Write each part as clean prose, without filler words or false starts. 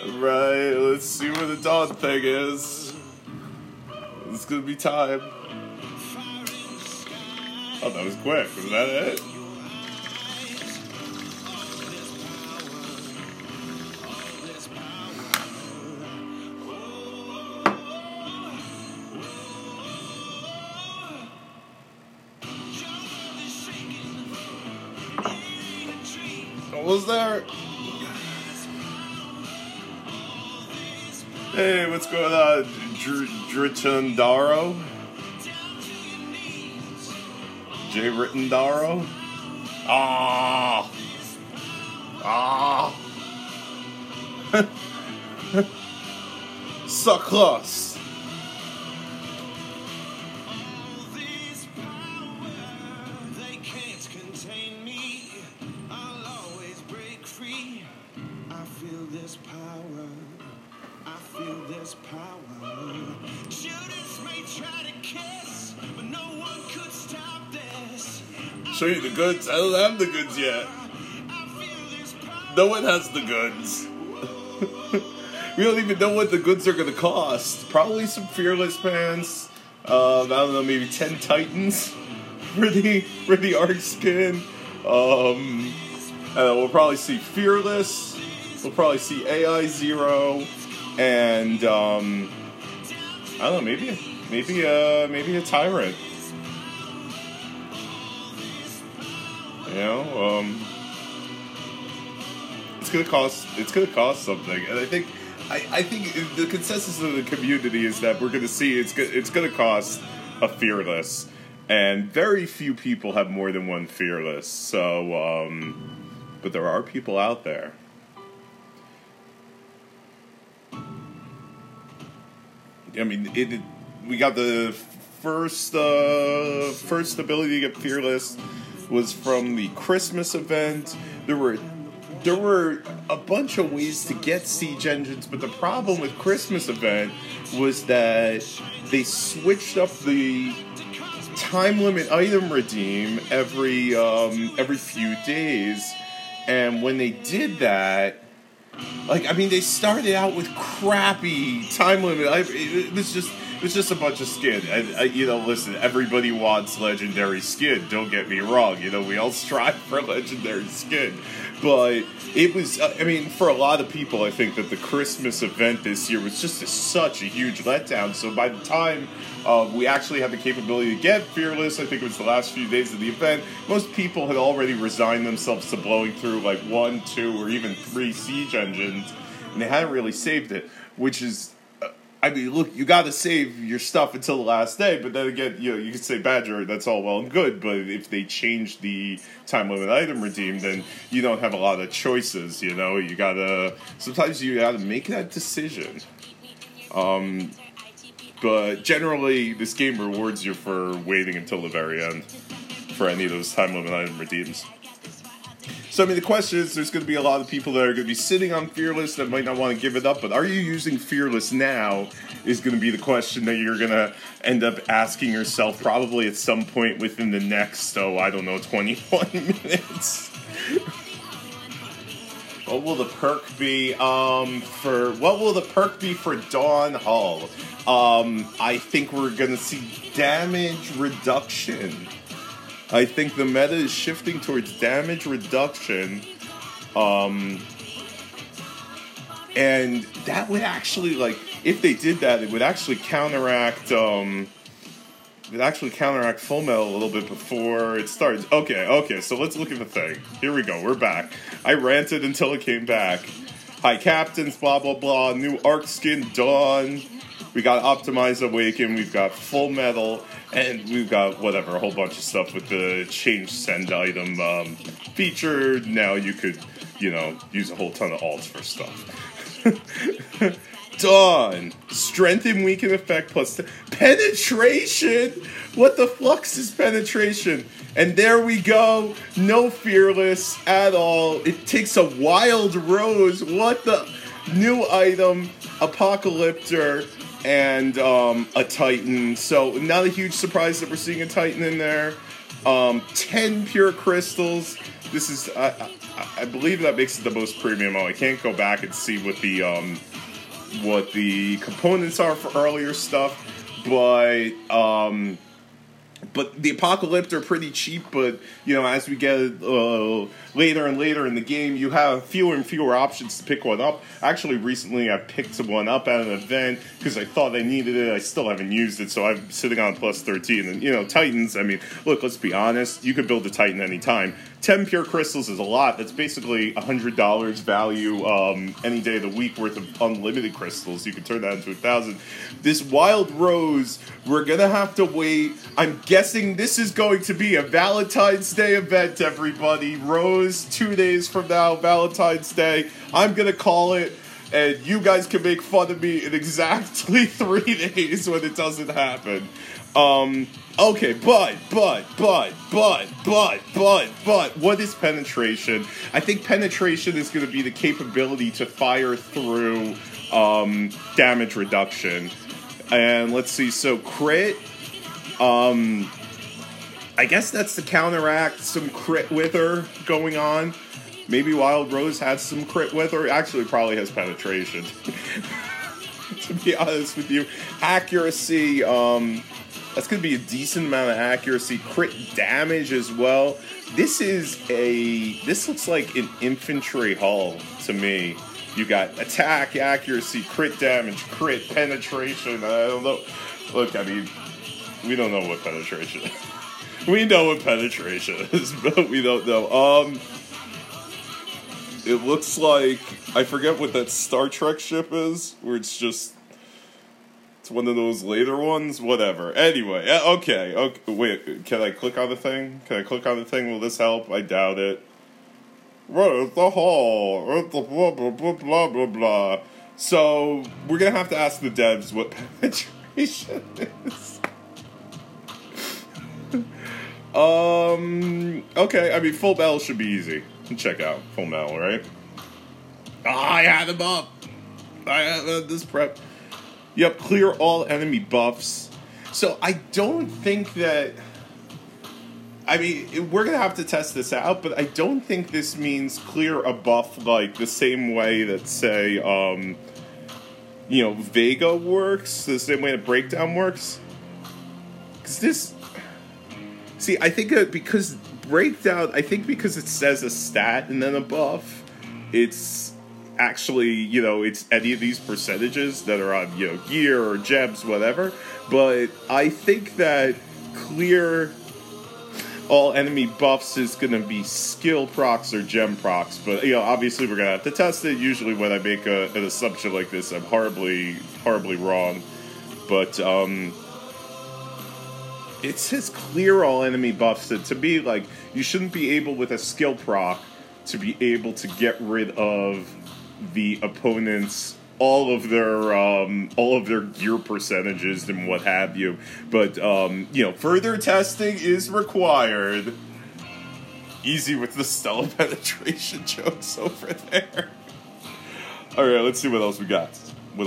Right, let's see where the dawn thing is. It's gonna be time. Oh, that was quick. Was that it? Almost there. Hey, what's going on, Dritundaro? J. Rittendaro? Ah! Ah! So close! Show you the goods? I don't have the goods yet. No one has the goods. We don't even know what the goods are going to cost. Probably some Fearless pants. I don't know, maybe 10 Titans for the arc skin. We'll probably see Fearless. We'll probably see AI Zero, and I don't know, maybe a Tyrant. You know, it's gonna cost something, and I think the consensus of the community is that we're gonna see it's gonna cost a Fearless, and very few people have more than one Fearless. So, but there are people out there. I mean, we got the first ability to get Fearless was from the Christmas event. There were a bunch of ways to get siege engines, but the problem with Christmas event was that they switched up the time limit item redeem every few days, and when they did that, like, I mean, they started out with crappy time limit. It was just a bunch of skin. You know, listen, everybody wants legendary skin. Don't get me wrong. You know, we all strive for legendary skin. But it was, I mean, for a lot of people, I think that the Christmas event this year was just such a huge letdown. So by the time we actually had the capability to get Fearless, I think it was the last few days of the event, most people had already resigned themselves to blowing through like 1, 2, or even 3 siege engines, and they hadn't really saved it, which is, I mean, look, you gotta save your stuff until the last day, but then again, you know, you could say Badger, that's all well and good, but if they change the time limit item redeem, then you don't have a lot of choices, you know, sometimes you gotta make that decision. But generally, this game rewards you for waiting until the very end for any of those time limit item redeems. So, I mean, the question is, there's going to be a lot of people that are going to be sitting on Fearless that might not want to give it up, but are you using Fearless now is going to be the question that you're going to end up asking yourself probably at some point within the next, 21 minutes. What will the perk be for Dawn Hull? I think we're going to see damage reduction. I think the meta is shifting towards damage reduction, and that would actually, like, if they did that, it would actually counteract, Full Metal a little bit before it starts. Okay, so let's look at the thing. Here we go, we're back. I ranted until it came back. High Captains, blah, blah, blah, new Arc Skin, Dawn. We got Optimize Awaken, we've got Full Metal, and we've got whatever, a whole bunch of stuff with the change send item feature. Now you could, you know, use a whole ton of alts for stuff. Dawn, strength and weaken effect plus penetration. What the flux is penetration? And there we go. No Fearless at all. It takes a Wild Rose. What the new item? Apocalyptor. And a Titan. So not a huge surprise that we're seeing a Titan in there. 10 pure crystals. This is I believe that makes it the most premium. I can't go back and see what the components are for earlier stuff, but the Apocalypse are pretty cheap, but, you know, as we get later and later in the game, you have fewer and fewer options to pick one up. Actually, recently I picked one up at an event because I thought I needed it. I still haven't used it, so I'm sitting on plus 13. And, you know, Titans, I mean, look, let's be honest. You could build a Titan anytime. 10 pure crystals is a lot. That's basically $100 value any day of the week worth of unlimited crystals. You can turn that into 1,000. This Wild Rose, we're going to have to wait. I'm guessing this is going to be a Valentine's Day event, everybody. Rose, 2 days from now, Valentine's Day. I'm going to call it, and you guys can make fun of me in exactly 3 days when it doesn't happen. Okay, but, what is penetration? I think penetration is going to be the capability to fire through, damage reduction. And let's see, so crit, I guess that's to counteract some crit wither going on. Maybe Wild Rose has some crit wither. Actually, probably has penetration. To be honest with you. Accuracy, that's going to be a decent amount of accuracy. Crit damage as well. This looks like an infantry hull to me. You got attack, accuracy, crit damage, crit, penetration. I don't know. Look, I mean, we don't know what penetration is. We know what penetration is, but we don't know. It looks like, I forget what that Star Trek ship is, where it's one of those later ones, whatever. Anyway, okay, wait, can I click on the thing? Will this help? I doubt it. Where's the hall? Blah, blah, blah, blah, blah, blah. So, we're gonna have to ask the devs what penetration is. Okay, I mean, full metal should be easy. Check out full metal, right? I had them up. I had this prep. Yep, clear all enemy buffs. So I don't think that... I mean, we're going to have to test this out, but I don't think this means clear a buff like the same way that, say, you know, Vega works, the same way that Breakdown works. Because this... See, I think because Breakdown, because it says a stat and then a buff, it's actually, you know, it's any of these percentages that are on, you know, gear or gems, whatever. But I think that clear all enemy buffs is going to be skill procs or gem procs. But, you know, obviously we're going to have to test it. Usually when I make an assumption like this, I'm horribly wrong. But, it says clear all enemy buffs. So to me, like, you shouldn't be able with a skill proc to be able to get rid of the opponent's all of their gear percentages and what have you. But you know, further testing is required. Easy with the stellar penetration jokes over there. All right, let's see what else we got. So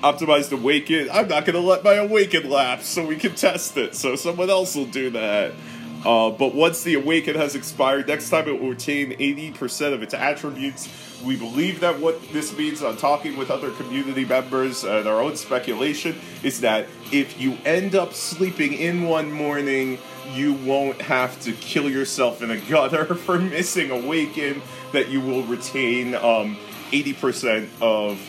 optimized Awaken. I'm not going to let my Awaken lapse so we can test it. So someone else will do that. But once the Awaken has expired, next time it will retain 80% of its attributes. We believe that what this means, on talking with other community members and our own speculation, is that if you end up sleeping in one morning, you won't have to kill yourself in a gutter for missing Awaken, that you will retain 80% of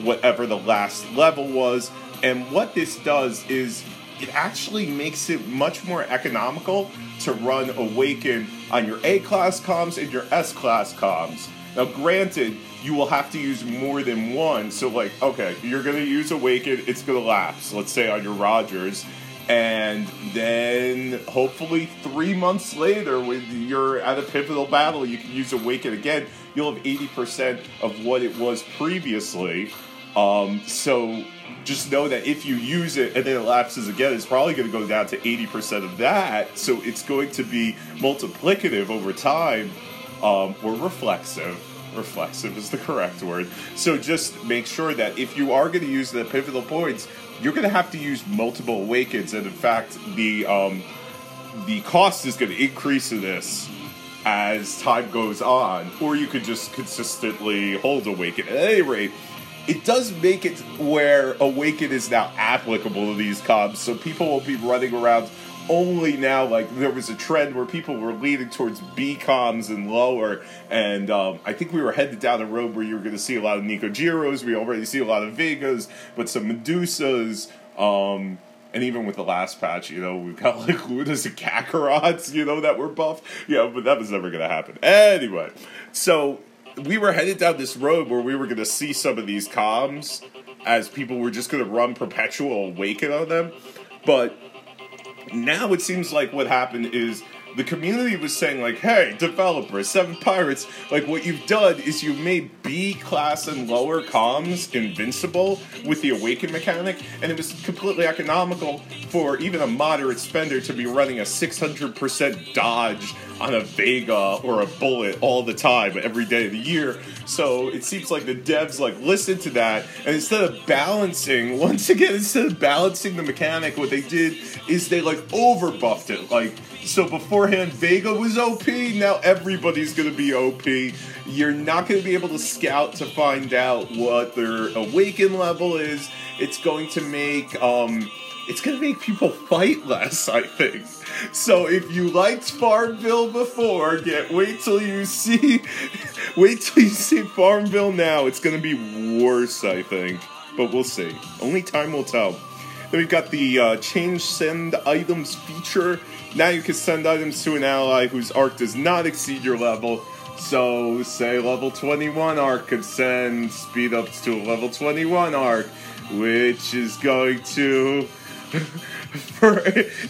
whatever the last level was. And what this does is it actually makes it much more economical to run Awaken on your A-class comms and your S-class comms. Now, granted, you will have to use more than one. So, like, okay, you're going to use Awaken, it's going to lapse, let's say on your Rogers. And then, hopefully, 3 months later, when you're at a pivotal battle, you can use Awaken again. You'll have 80% of what it was previously. So just know that if you use it and then it lapses again, it's probably going to go down to 80% of that. So it's going to be multiplicative over time, or reflexive. Reflexive is the correct word. So just make sure that if you are going to use the pivotal points, you're going to have to use multiple Awakens. And in fact, the the cost is going to increase in this as time goes on, or you could just consistently hold Awaken. At any rate, it does make it where Awaken is now applicable to these comms, so people will be running around only now. Like, there was a trend where people were leaning towards B comms and lower, and I think we were headed down a road where you were going to see a lot of Nikojiros, we already see a lot of Vegas, but some Medusas, and even with the last patch, you know, we've got like Lunas and Kakarots, you know, that were buffed. Yeah, but that was never going to happen. Anyway, so we were headed down this road where we were going to see some of these comms as people were just going to run Perpetual Awaken on them. But now it seems like what happened is the community was saying, like, hey, developers, Seven Pirates, like, what you've done is you've made B-class and lower comms invincible with the Awaken mechanic, and it was completely economical for even a moderate spender to be running a 600% dodge on a Vega or a Bullet all the time, every day of the year. So it seems like the devs, like, listened to that, and instead of balancing, once again, instead of balancing the mechanic, what they did is they, like, overbuffed it, like, so beforehand, Vega was OP, now everybody's going to be OP. You're not going to be able to scout to find out what their Awaken level is. It's going to make people fight less, I think. So if you liked Farmville before, wait till you see Farmville now. It's going to be worse, I think. But we'll see. Only time will tell. Then we've got the change send items feature. Now you can send items to an ally whose arc does not exceed your level. So, say level 21 arc could send speed ups to a level 21 arc, which is going to...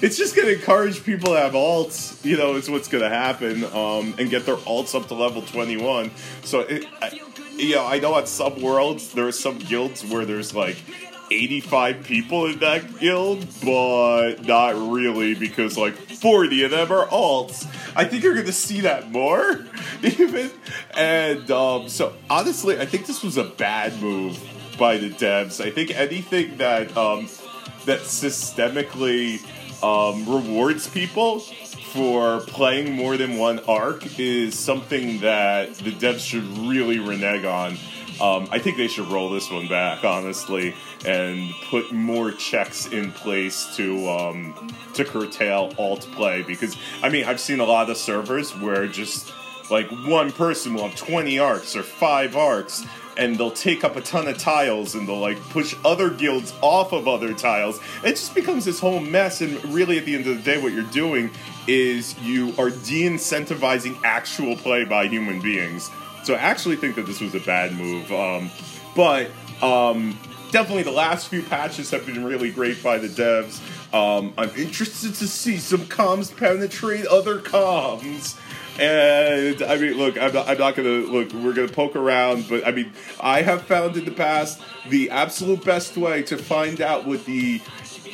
it's just going to encourage people to have alts, you know, is what's going to happen, and get their alts up to level 21. So, I know at some worlds, there are some guilds where there's, like, 85 people in that guild, but not really, because like 40 of them are alts. I think you're gonna see that more, even. And so honestly, I think this was a bad move by the devs. I think anything that that systemically rewards people for playing more than one arc is something that the devs should really renege on. I think they should roll this one back, honestly, and put more checks in place to curtail alt play. Because, I mean, I've seen a lot of servers where just, like, one person will have 20 arcs or 5 arcs, and they'll take up a ton of tiles, and they'll, like, push other guilds off of other tiles. It just becomes this whole mess, and really, at the end of the day, what you're doing is you are de-incentivizing actual play by human beings. So I actually think that this was a bad move, but definitely the last few patches have been really great by the devs. I'm interested to see some comms penetrate other comms, and I mean, look, I'm not gonna look. We're gonna poke around, but I mean, I have found in the past the absolute best way to find out what the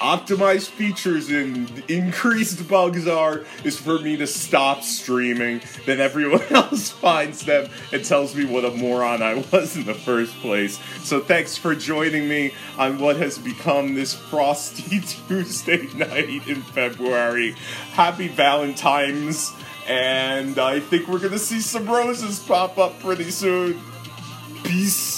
optimized features and increased bugs are is for me to stop streaming. Then everyone else finds them and tells me what a moron I was in the first place. So thanks for joining me on what has become this frosty Tuesday night in February. Happy Valentine's, and I think we're gonna see some roses pop up pretty soon. Peace.